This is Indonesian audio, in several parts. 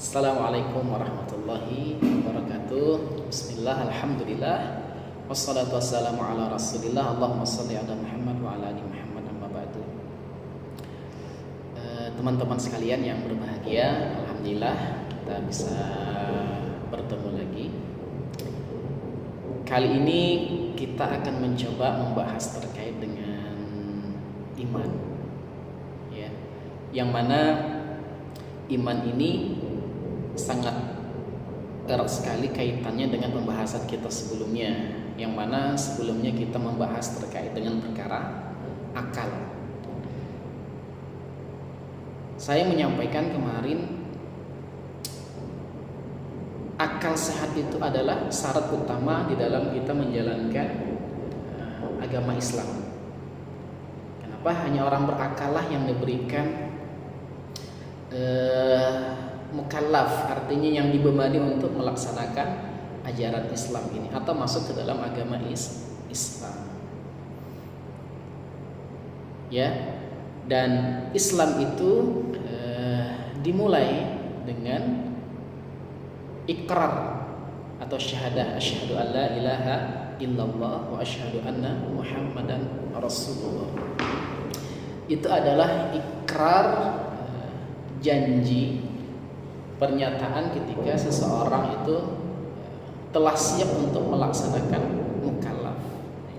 Assalamualaikum warahmatullahi wabarakatuh. Bismillah, alhamdulillah, wassalatu wassalamu ala rasulillah. Allahumma salli ala Muhammad wa ala ali Muhammad, amma ba'du. Teman-teman sekalian yang berbahagia, alhamdulillah kita bisa bertemu lagi. Kali ini kita akan mencoba membahas terkait dengan iman, ya, yang mana iman ini sangat erat sekali kaitannya dengan pembahasan kita sebelumnya, yang mana sebelumnya kita membahas terkait dengan perkara akal. Saya menyampaikan kemarin, akal sehat itu adalah syarat utama di dalam kita menjalankan agama Islam. Kenapa? Hanya orang berakallah yang diberikan mukallaf, artinya yang dibebani untuk melaksanakan ajaran Islam ini atau masuk ke dalam agama Islam. Ya, dan Islam itu dimulai dengan ikrar atau syahadah, asyhadu an la ilaha illallah wa asyhadu anna muhammadan rasulullah. Itu adalah ikrar, janji, pernyataan ketika seseorang itu telah siap untuk melaksanakan mukallaf,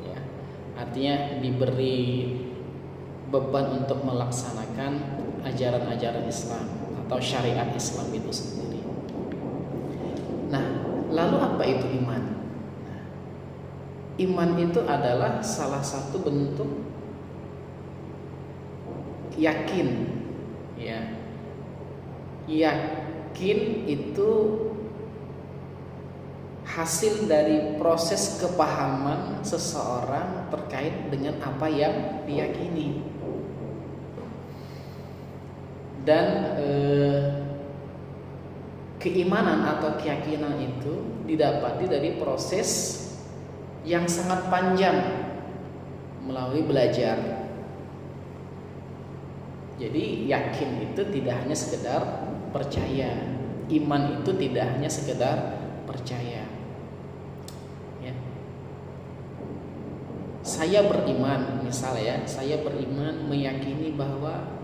ya. Artinya diberi beban untuk melaksanakan ajaran-ajaran Islam atau syariat Islam itu sendiri. Nah, lalu apa itu iman? Iman itu adalah salah satu bentuk yakin, ya. Yakin itu hasil dari proses kepahaman seseorang terkait dengan apa yang diyakini. Dan keimanan atau keyakinan itu didapati dari proses yang sangat panjang melalui belajar. Jadi yakin itu tidak hanya sekedar percaya, iman itu tidak hanya sekedar percaya, ya. Saya beriman, misalnya, saya beriman meyakini bahwa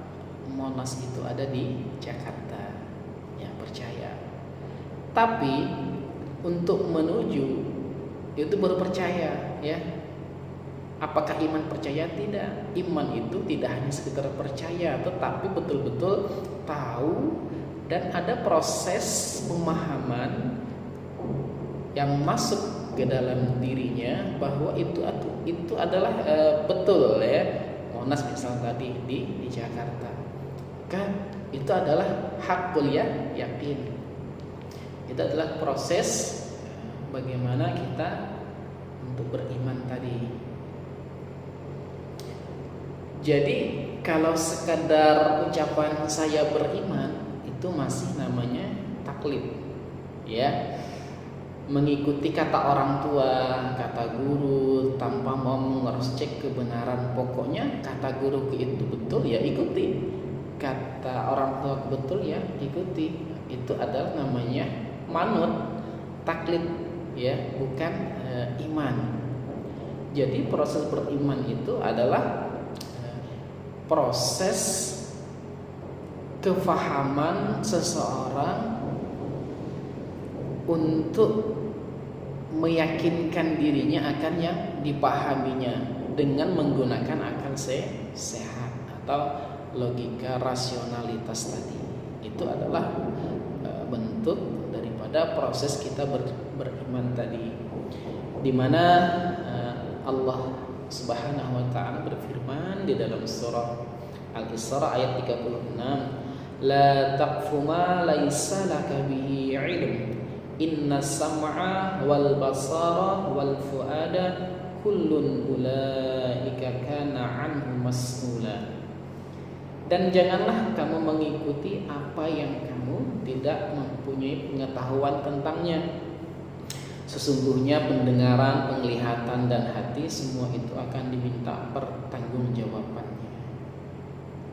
Monas itu ada di Jakarta, ya, percaya. Tapi untuk menuju itu baru percaya, ya. Apakah iman percaya? Tidak. Iman itu tidak hanya sekedar percaya, tetapi betul-betul tahu dan ada proses pemahaman yang masuk ke dalam dirinya bahwa itu adalah betul, ya. Monas misalnya tadi di Jakarta, kan itu adalah hakul, ya, yakin. Itu adalah proses bagaimana kita untuk beriman tadi. Jadi kalau sekadar ucapan saya beriman itu masih namanya taklid, ya, mengikuti kata orang tua, kata guru tanpa mau mengcek kebenaran. Pokoknya kata guru itu betul, ya ikuti, kata orang tua betul, ya ikuti. Itu adalah namanya manut, taklid, ya, bukan iman. Jadi proses beriman itu adalah proses kefahaman seseorang untuk meyakinkan dirinya akan yang dipahaminya dengan menggunakan akal sehat atau logika rasionalitas tadi. Itu adalah bentuk daripada proses kita beriman tadi, di mana Allah Subhanahu wa ta'ala berfirman di dalam surah Al-Isra ayat 36, la taqfu ma laisa laka bihi ilm inna sam'a wal basara wal fuada kullun ulaika kana anhu mas'ula. Dan janganlah kamu mengikuti apa yang kamu tidak mempunyai pengetahuan tentangnya. Sesungguhnya pendengaran, penglihatan, dan hati semua itu akan diminta pertanggungjawabannya.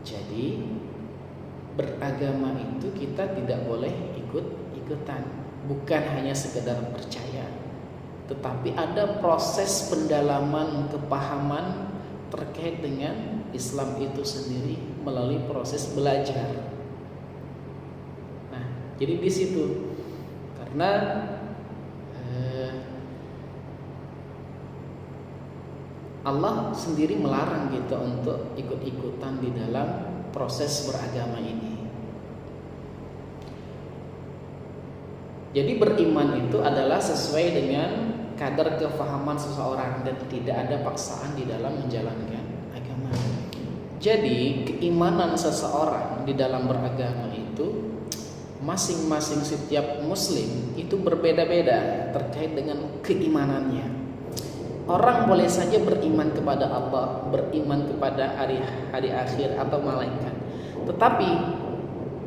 Jadi beragama itu kita tidak boleh ikut-ikutan, bukan hanya sekedar percaya, tetapi ada proses pendalaman kepahaman terkait dengan Islam itu sendiri melalui proses belajar. Nah, jadi di situ karena Allah sendiri melarang kita untuk ikut-ikutan di dalam proses beragama ini. Jadi beriman itu adalah sesuai dengan kadar kefahaman seseorang dan tidak ada paksaan di dalam menjalankan agama. Jadi keimanan seseorang di dalam beragama itu masing-masing setiap muslim itu berbeda-beda terkait dengan keimanannya. Orang boleh saja beriman kepada Allah, beriman kepada hari akhir atau malaikat, tetapi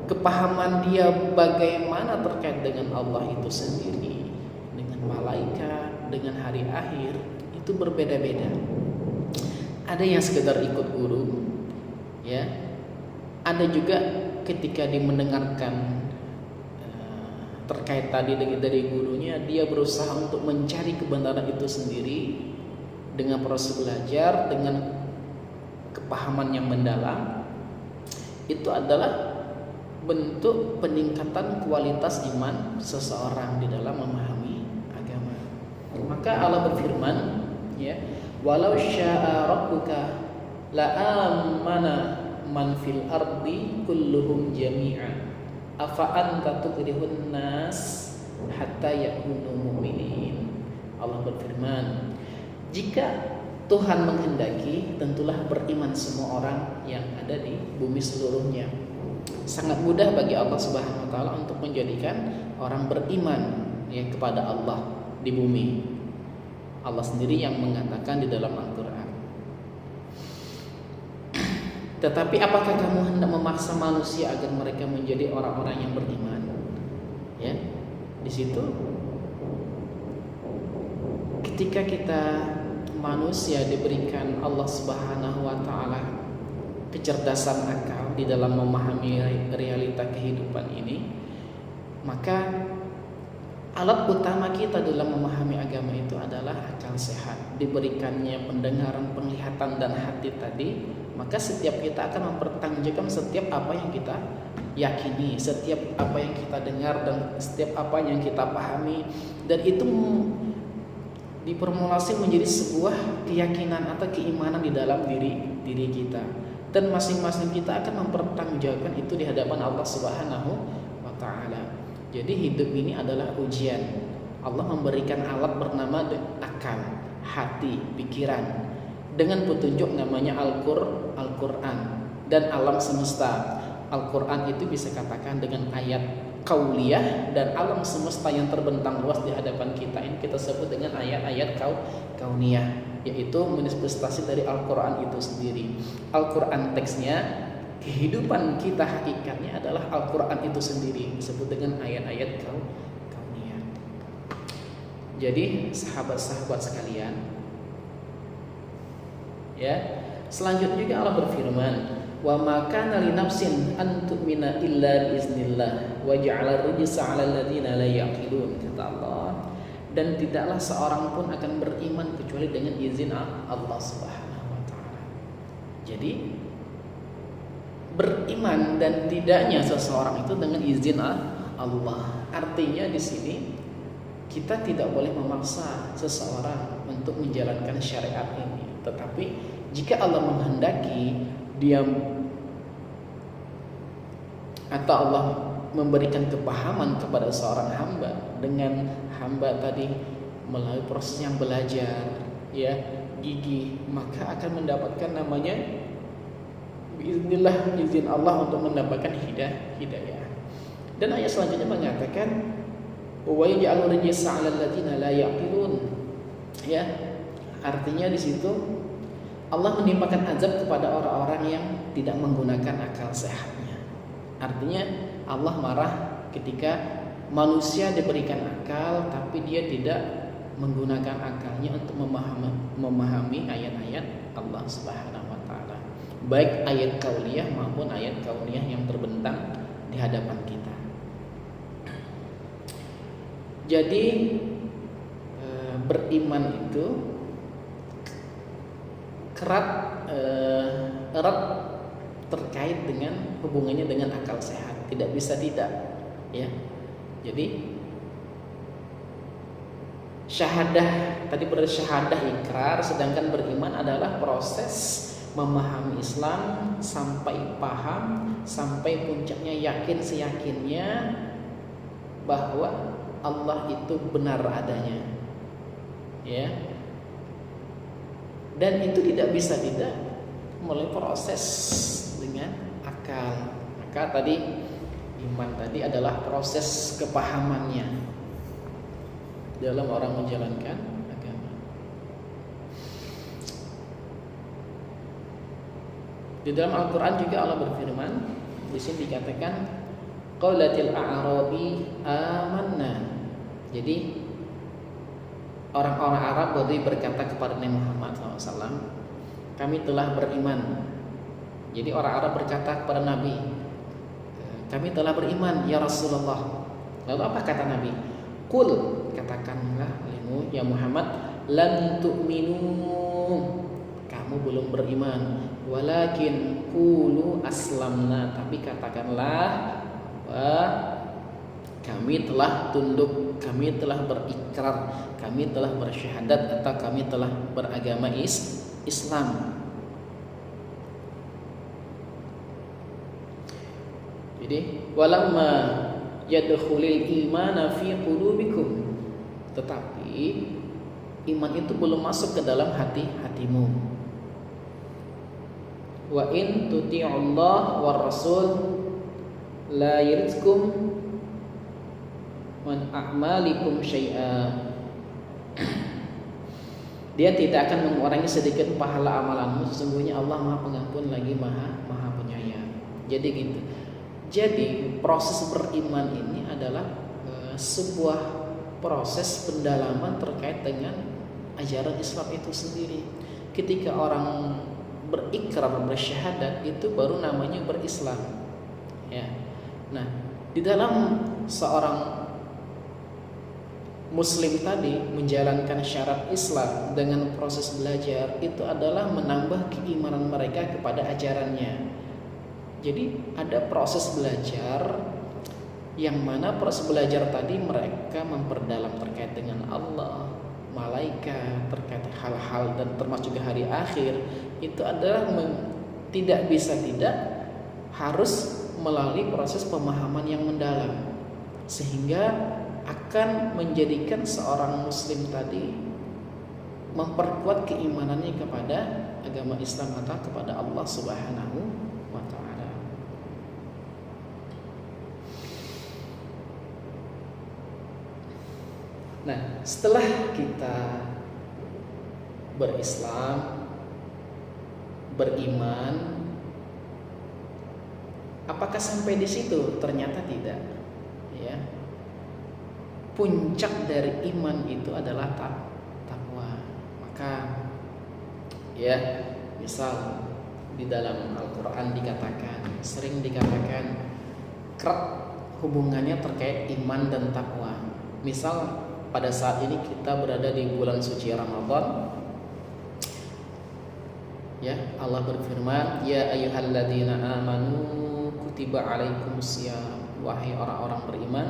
kepahaman dia bagaimana terkait dengan Allah itu sendiri, dengan malaikat, dengan hari akhir itu berbeda-beda. Ada yang sekedar ikut guru, ya. Ada juga ketika dia mendengarkan terkait tadi dari gurunya, dia berusaha untuk mencari kebenaran itu sendiri dengan proses belajar, dengan kepahaman yang mendalam. Itu adalah bentuk peningkatan kualitas iman seseorang di dalam memahami agama. Maka Allah berfirman, ya, walau syaa rabbuka la amana man fil ardi kulluhum jami'an afa anta tukrihun nas hatta yakunu mu'minin. Allah berfirman, jika Tuhan menghendaki, tentulah beriman semua orang yang ada di bumi seluruhnya. Sangat mudah bagi Allah Subhanahu wa taala untuk menjadikan orang beriman ya kepada Allah di bumi. Allah sendiri yang mengatakan di dalam Al-Qur'an. Tetapi apakah kamu hendak memaksa manusia agar mereka menjadi orang-orang yang beriman? Ya, di situ ketika kita manusia diberikan Allah Subhanahu wa taala kecerdasan akal di dalam memahami realita kehidupan ini, maka alat utama kita dalam memahami agama itu adalah akal sehat. Diberikannya pendengaran, penglihatan dan hati tadi, maka setiap kita akan mempertanggungjawabkan setiap apa yang kita yakini, setiap apa yang kita dengar dan setiap apa yang kita pahami, dan itu diformulasi menjadi sebuah keyakinan atau keimanan di dalam diri kita, dan masing-masing kita akan mempertanggungjawabkan itu di hadapan Allah Subhanahu wa taala. Jadi hidup ini adalah ujian. Allah memberikan alat bernama akal, hati, pikiran dengan petunjuk namanya Al-Qur'an dan alam semesta. Al-Qur'an itu bisa katakan dengan ayat kauliyah, dan alam semesta yang terbentang luas di hadapan kita ini kita sebut dengan ayat-ayat kauniyah, yaitu manifestasi dari Al-Qur'an itu sendiri. Al-Qur'an teksnya, kehidupan kita hakikatnya adalah Al-Qur'an itu sendiri, disebut dengan ayat-ayat kauniyah. Jadi sahabat-sahabat sekalian, ya, selanjutnya juga Allah berfirman, wa ma kana li nafsin an tu'mina illa biiznillah wa ja'ala rijsa 'alal ladzina la yaqilun, kata Allah, dan tidaklah seorang pun akan beriman kecuali dengan izin Allah Subhanahu wa taala. Jadi beriman dan tidaknya seseorang itu dengan izin Allah. Artinya di sini kita tidak boleh memaksa seseorang untuk menjalankan syariat ini. Tetapi jika Allah menghendaki dia atau Allah memberikan kepahaman kepada seorang hamba, dengan hamba tadi melalui proses yang belajar, ya, gigih, maka akan mendapatkan namanya biiznillah, izin Allah untuk mendapatkan hidayah. Dan ayat selanjutnya mengatakan wa yaj'alur rijsa 'alal ladzina la yaqilun. Ya, artinya di situ Allah menimpakan azab kepada orang-orang yang tidak menggunakan akal sehatnya. Artinya Allah marah ketika manusia diberikan akal tapi dia tidak menggunakan akalnya untuk memahami ayat-ayat Allah Subhanahu wa taala. baik ayat kauliyah maupun ayat kauniyah yang terbentang di hadapan kita. Jadi beriman itu erat terkait dengan hubungannya dengan akal sehat, tidak bisa tidak, ya. Jadi syahadah tadi bersyahadah ikrar, sedangkan beriman adalah proses memahami Islam sampai paham, sampai puncaknya yakin seyakinnya bahwa Allah itu benar adanya, ya. Dan itu tidak bisa tidak melalui proses dengan akal. Maka tadi iman tadi adalah proses kepahamannya dalam orang menjalankan agama. Di dalam Al-Quran juga Allah berfirman, di sini dikatakan qaulatil a'rabi amanna. Jadi orang-orang Arab Badui berkata kepada Nabi Muhammad SAW, kami telah beriman. Jadi orang Arab berkata kepada Nabi, kami telah beriman ya Rasulullah. Lalu apa kata Nabi? Qul, katakanlah olehmu ya Muhammad, lan tu'minu, kamu belum beriman, walakin qulu aslamna, tapi katakanlah kami telah tunduk, kami telah berikrar, kami telah bersyahadat, atau kami telah beragama Islam. Jadi walamma yadkhulul imana fi qulubikum, tetapi iman itu belum masuk ke dalam hatimu. Wa in tuti'ullah war rasul la yalidkum min a'malikum syai'a. Dia tidak akan mengurangi sedikit pahala amalanmu, sesungguhnya Allah Maha Pengampun lagi Maha Penyayang. Jadi gitu. Jadi proses beriman ini adalah sebuah proses pendalaman terkait dengan ajaran Islam itu sendiri. Ketika orang berikrar, bersyahadat, itu baru namanya berislam, ya. Nah, di dalam seorang Muslim tadi menjalankan syarat Islam dengan proses belajar, itu adalah menambah keimanan mereka kepada ajarannya. Jadi ada proses belajar, yang mana proses belajar tadi mereka memperdalam terkait dengan Allah, malaikat, terkait hal-hal dan termasuk juga hari akhir. Itu adalah tidak bisa tidak harus melalui proses pemahaman yang mendalam, sehingga akan menjadikan seorang Muslim tadi memperkuat keimanannya kepada agama Islam atau kepada Allah Subhanahu wa ta'ala. Nah, setelah kita berislam, beriman, apakah sampai di situ? Ternyata tidak, ya. Puncak dari iman itu adalah takwa. Maka, ya, misal di dalam Al-Quran dikatakan, sering dikatakan erat hubungannya terkait iman dan takwa. Misal pada saat ini kita berada di bulan suci Ramadan, ya, Allah berfirman, ya ayyuhalladzina amanu kutiba alaikumusiyam, wahai orang-orang beriman,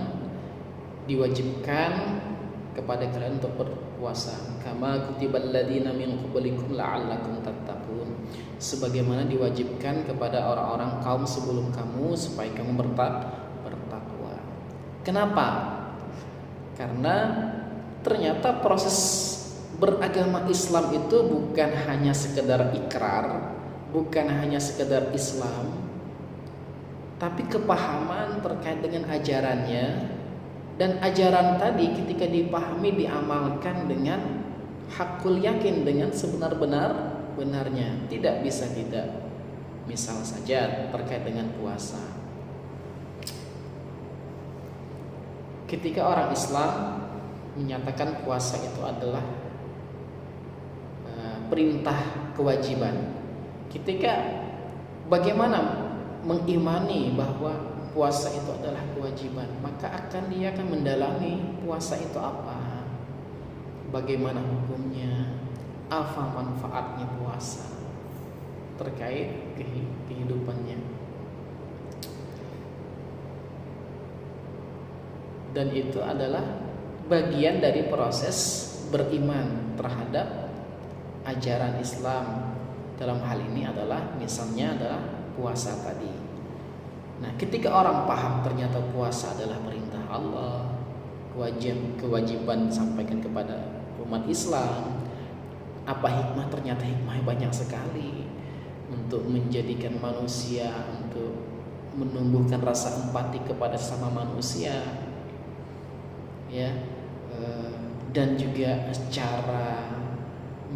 diwajibkan kepada kalian untuk berpuasa, kama kutibal ladzina min qablikum la'allakum tattaqun, sebagaimana diwajibkan kepada orang-orang kaum sebelum kamu supaya kamu bertakwa. Kenapa? Karena ternyata proses beragama Islam itu bukan hanya sekedar ikrar, bukan hanya sekedar Islam, tapi kepahaman terkait dengan ajarannya. Dan ajaran tadi ketika dipahami, diamalkan dengan hakul yakin, dengan sebenar-benarnya, tidak bisa tidak. Misal saja terkait dengan puasa. Ketika orang Islam menyatakan puasa itu adalah perintah kewajiban, ketika Bagaimana mengimani bahwa puasa itu adalah kewajiban? Maka dia akan mendalami puasa itu apa, bagaimana hukumnya, apa manfaatnya puasa terkait kehidupannya. Dan itu adalah bagian dari proses beriman terhadap ajaran Islam. Dalam hal ini adalah misalnya adalah puasa tadi. Nah, ketika orang paham ternyata puasa adalah perintah Allah, kewajiban disampaikan kepada umat Islam. Apa hikmah? Ternyata hikmahnya banyak sekali untuk menjadikan manusia, untuk menumbuhkan rasa empati kepada sesama manusia, ya. Dan juga secara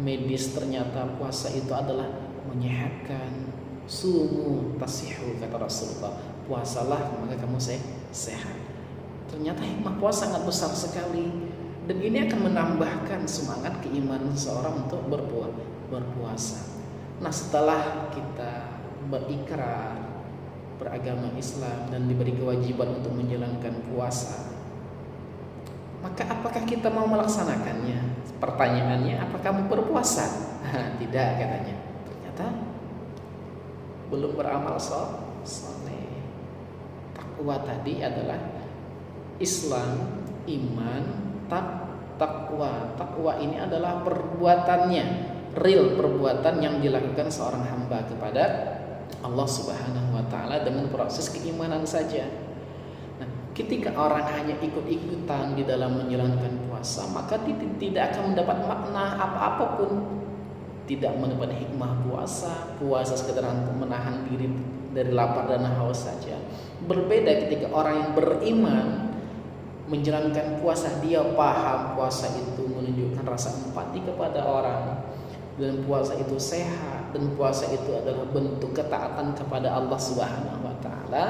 medis ternyata puasa itu adalah menyehatkan. Sumu tasihu, kata Rasulullah, puasalah maka kamu sehat. Ternyata hikmah puasa sangat besar sekali, dan ini akan menambahkan semangat keimanan seorang untuk berpuasa. Nah, setelah kita berikrar beragama Islam dan diberi kewajiban untuk menjalankan puasa, maka apakah kita mau melaksanakannya? Pertanyaannya, apakah kamu berpuasa? Tidak, katanya. Ternyata belum beramal soleh. Takwa tadi adalah Islam, iman, takwa. Takwa ini adalah perbuatannya, real perbuatan yang dilakukan seorang hamba kepada Allah Subhanahu wa taala dengan proses keimanan saja. Ketika orang hanya ikut-ikutan di dalam menjalankan puasa, maka tidak akan mendapat makna apa-apapun. Tidak mendapat hikmah puasa sekedar untuk menahan diri dari lapar dan haus saja. Berbeda ketika orang yang beriman menjalankan puasa, dia paham puasa itu menunjukkan rasa empati kepada orang, dan puasa itu sehat, dan puasa itu adalah bentuk ketaatan kepada Allah Subhanahu wa taala.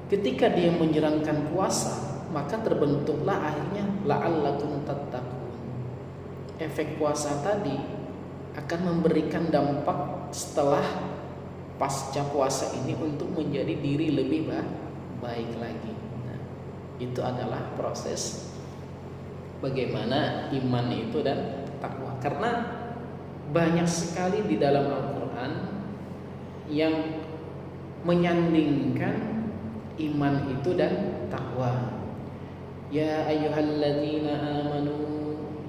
Ketika dia menjalankan puasa, maka terbentuklah akhirnya la'allakum tattaqun. Efek puasa tadi akan memberikan dampak setelah pasca puasa ini untuk menjadi diri lebih baik lagi. Nah, itu adalah proses bagaimana iman itu dan takwa. Karena banyak sekali di dalam Al-Quran yang menyandingkan iman itu dan takwa. Ya ayyuhalladzina amanu,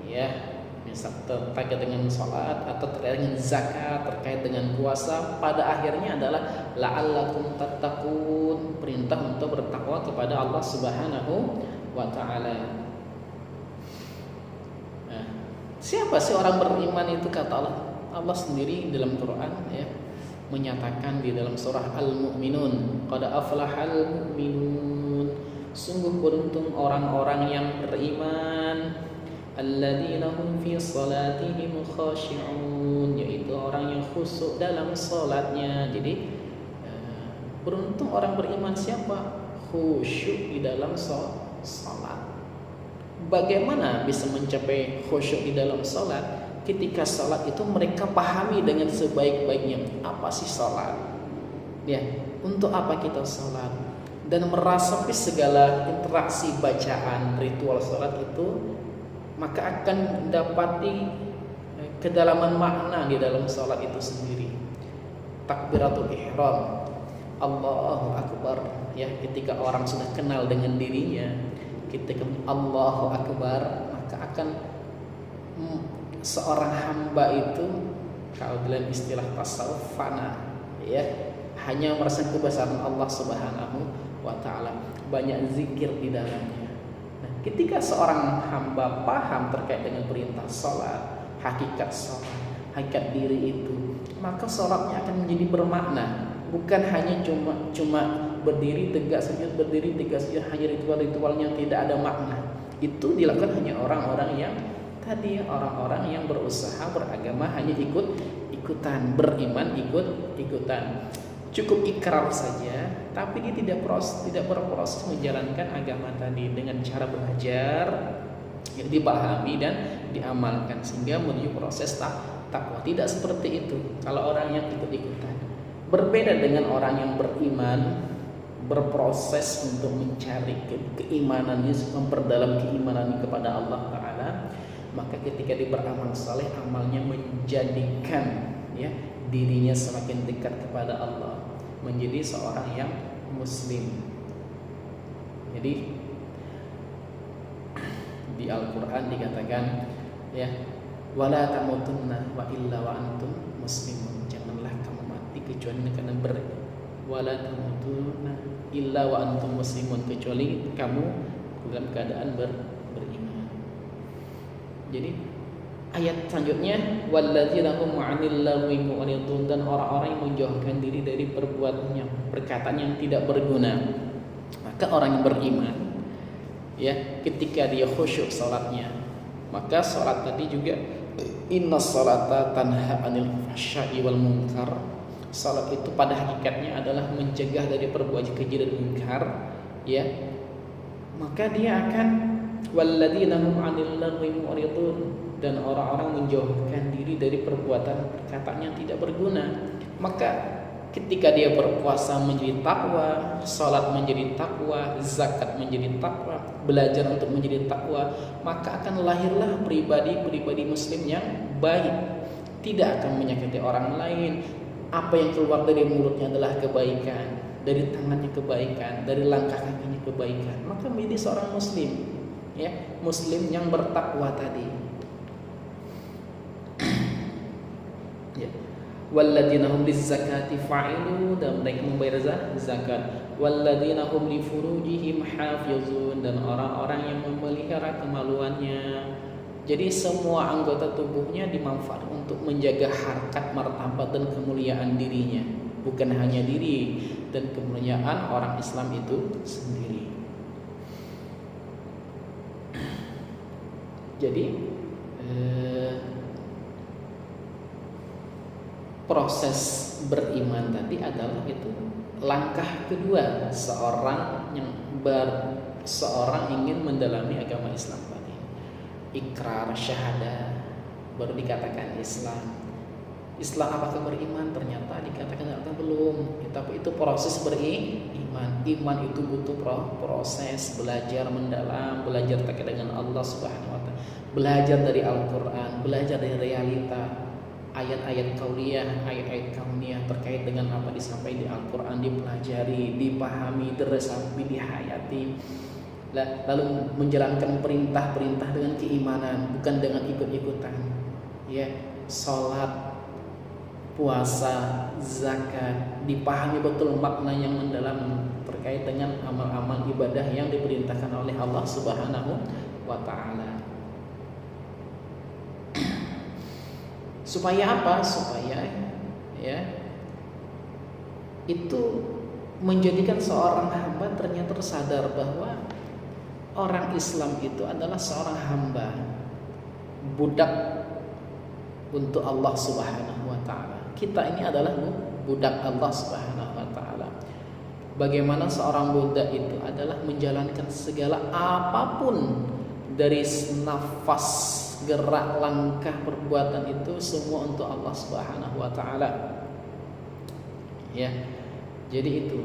ya, misal terkait dengan salat atau terkait dengan zakat, terkait dengan puasa, pada akhirnya adalah la'allakum tattaqun, perintah untuk bertakwa kepada Allah Subhanahu wa taala. Nah, siapa sih orang beriman itu? Kata Allah sendiri dalam Quran, ya, menyatakan di dalam surah Al-Mu'minun, qad aflahal mu'minun, sungguh beruntung orang-orang yang beriman, alladzina hum fi salatihim khashi'un, yaitu orang yang khusyuk dalam salatnya. Jadi beruntung orang beriman siapa? Khusyuk di dalam salat. Bagaimana bisa mencapai khusyuk di dalam salat? Ketika salat itu mereka pahami dengan sebaik-baiknya apa sih salat, ya, untuk apa kita salat, dan merasapi segala interaksi bacaan ritual salat itu, maka akan mendapati kedalaman makna di dalam salat itu sendiri. Takbiratul ihram, Allahu akbar, ya, ketika orang sudah kenal dengan dirinya, ketika Allahu akbar, maka akan seorang hamba itu, kalau dalam istilah tasawuf, fana, ya, hanya merasakan kebesaran Allah Subhanahu wa taala, banyak zikir di dalamnya. Nah, ketika seorang hamba paham terkait dengan perintah salat, hakikat salat, hakikat diri itu, maka salatnya akan menjadi bermakna, bukan hanya cuma berdiri tegak sujud, berdiri tegak sujud, hanya ritual-ritualnya tidak ada makna. Itu dilakukan hanya orang-orang yang tadi, orang-orang yang berusaha beragama hanya ikut-ikutan, beriman ikut-ikutan. Cukup ikrar saja, tapi dia tidak berproses menjalankan agama tadi dengan cara belajar yang dipahami dan diamalkan sehingga menuju proses takwa. Tidak seperti itu kalau orang yang ikut-ikutan. Berbeda dengan orang yang beriman, berproses untuk mencari keimanannya, memperdalam keimanannya kepada Allah Ta'ala, maka ketika dia beramal saleh, amalnya menjadikan ya dirinya semakin dekat kepada Allah, menjadi seorang yang muslim. Jadi di Al-Quran dikatakan ya, wala tamutunna wa illa wa antum muslimun, janganlah kamu mati kecuali karena wala tamutunna illa wa antum muslimun, kecuali kamu dalam keadaan beriman. Jadi ayat selanjutnya, walladzina hum 'anil lagwi mu'ridun, dan orang-orang yang menjauhkan diri dari perkataan yang tidak berguna. Maka orang yang beriman ya, ketika dia khusyuk salatnya, maka salat tadi juga innas salata tanha 'anil fahsya'i wal munkar. Salat itu pada hakikatnya adalah mencegah dari perbuatan keji dan munkar ya. Maka dia akan walladzina hum 'anil lagwi mu'ridun, dan orang-orang menjauhkan diri dari perkataan yang tidak berguna. Maka ketika dia berpuasa menjadi takwa, salat menjadi takwa, zakat menjadi takwa, belajar untuk menjadi takwa, maka akan lahirlah pribadi muslim yang baik, tidak akan menyakiti orang lain. Apa yang keluar dari mulutnya adalah kebaikan, dari tangannya kebaikan, dari langkah kakinya kebaikan, maka menjadi seorang muslim ya, muslim yang bertakwa tadi ya. Walladzina hum lizzakati fa'ilun, dan mereka membayar zakat. Walladzina hum li furujihim hafizun, dan orang-orang yang memelihara kemaluannya. Jadi semua anggota tubuhnya dimanfaatkan untuk menjaga harkat, martabat dan kemuliaan dirinya, bukan hanya diri dan kemuliaan orang Islam itu sendiri. Jadi proses beriman tadi adalah itu langkah kedua seorang ingin mendalami agama Islam tadi. Ikrar syahadah baru dikatakan Islam. Islam apakah beriman? Ternyata dikatakan belum. Tapi itu proses beriman. Iman itu butuh proses belajar mendalam, belajar dekat dengan Allah Subhanahu wa Ta'ala, belajar dari Al-Quran, belajar dari realita, ayat-ayat kauniyah, ayat-ayat kauniyah terkait dengan apa disampaikan di Al-Quran, dipelajari, dipahami, diresapi, dihayati, lalu menjalankan perintah-perintah dengan keimanan, bukan dengan ikut-ikutan ya. Salat, puasa, zakat, dipahami betul makna yang mendalam terkait dengan amal-amal ibadah yang diperintahkan oleh Allah Subhanahu wa Ta'ala. Supaya apa? Supaya ya itu menjadikan seorang hamba ternyata tersadar bahwa orang Islam itu adalah seorang hamba, budak untuk Allah Subhanahu wa Ta'ala. Kita ini adalah budak Allah Subhanahu wa Ta'ala. Bagaimana seorang budak itu adalah menjalankan segala apapun, dari nafas, gerak, langkah, perbuatan itu semua untuk Allah Subhanahu wa Ta'ala ya. Jadi itu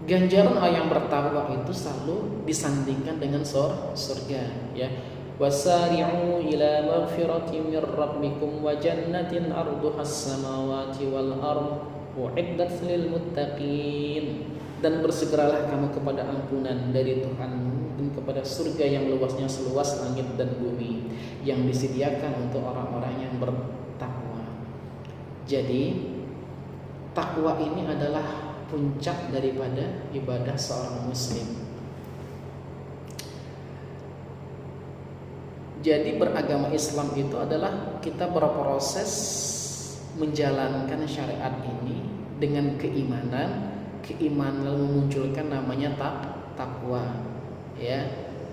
ganjaran orang yang bertakwa itu selalu disandingkan dengan surga ya. Wasari'u ila maghfiratin min rabbikum wa jannatin arduhas samawati wal ardh u'iddat lil muttaqin, dan bersegeralah kamu kepada ampunan dari Tuhanmu dan kepada surga yang luasnya seluas langit dan bumi, yang disediakan untuk orang-orang yang bertakwa. Jadi takwa ini adalah puncak daripada ibadah seorang muslim. Jadi beragama Islam itu adalah kita berproses menjalankan syariat ini dengan keimanan lalu memunculkan namanya takwa ya.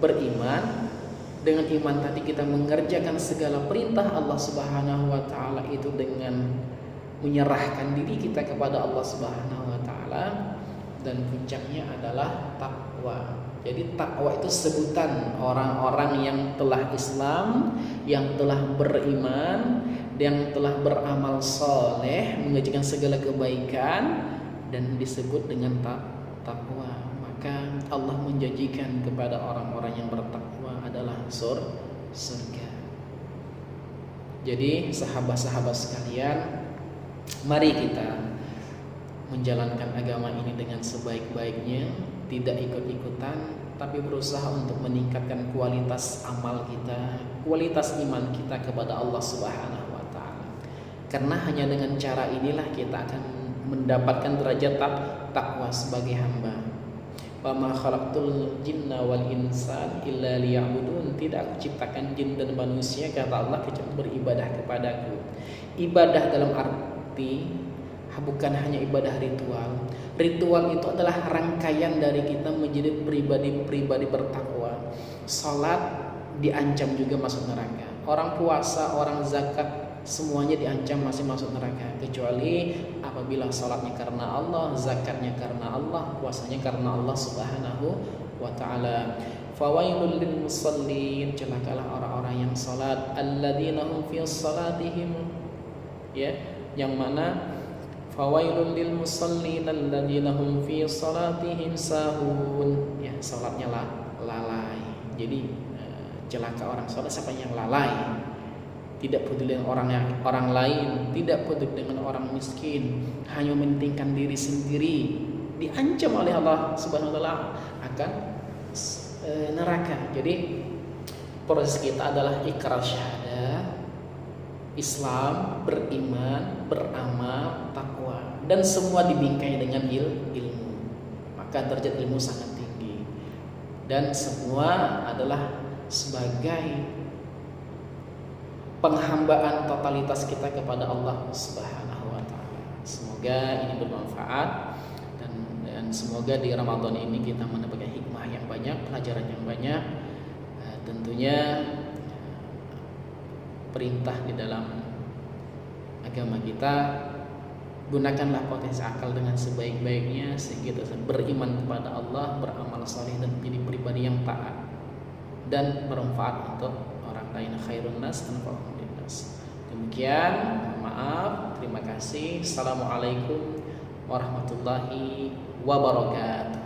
Beriman, dengan iman tadi kita mengerjakan segala perintah Allah Subhanahu wa Ta'ala itu dengan menyerahkan diri kita kepada Allah Subhanahu wa Ta'ala, dan puncaknya adalah takwa. Jadi takwa itu sebutan orang-orang yang telah Islam, yang telah beriman yang telah beramal soleh, mengerjakan segala kebaikan dan disebut dengan takwa, maka Allah menjanjikan kepada orang-orang yang bertakwa adalah surga. Jadi sahabat-sahabat sekalian, mari kita menjalankan agama ini dengan sebaik-baiknya, tidak ikut-ikutan, tapi berusaha untuk meningkatkan kualitas amal kita, kualitas iman kita kepada Allah Subhanahu wa taala. Karena hanya dengan cara inilah kita akan mendapatkan derajat takwa sebagai hamba. Wa ma khalaqtul jinna wal insan illa liya'budun. Tidak aku ciptakan jin dan manusia, kata Allah, kecuali beribadah kepadaku. Ibadah dalam arti bukan hanya ibadah ritual. Ritual itu adalah rangkaian dari kita menjadi pribadi bertakwa. Salat diancam juga masuk neraka. Orang puasa, orang zakat, semuanya diancam masih masuk neraka, kecuali apabila salatnya karena Allah, zakatnya karena Allah, puasanya karena Allah Subhanahu wa taala. Fawailul lil musallin, celakalah orang-orang yang salat, alladzina hum fi salatihim, ya, yang mana fawailul lil musallin alladzina hum fi salatihim sahun, ya, salatnya lalai. Jadi celaka orang salat siapa yang lalai, tidak peduli dengan orang lain, tidak peduli dengan orang miskin, hanya mementingkan diri sendiri, diancam oleh Allah Subhanahu wa taala akan neraka. Jadi proses kita adalah ikrar syahadah, Islam, beriman, beramal, takwa, dan semua dibingkai dengan ilmu. Maka derajat ilmu sangat tinggi, dan semua adalah sebagai penghambaan totalitas kita kepada Allah Subhanahu wa taala. Semoga ini bermanfaat, dan semoga di Ramadan ini kita mendapatkan hikmah yang banyak, pelajaran yang banyak. Tentunya perintah di dalam agama kita, gunakanlah potensi akal dengan sebaik-baiknya sehingga kita beriman kepada Allah, beramal saleh, dan menjadi pribadi yang taat dan bermanfaat untuk orang lain. Khairun nas anfa'uhum linnas. Demikian, maaf, terima kasih. Assalamualaikum warahmatullahi wabarakatuh.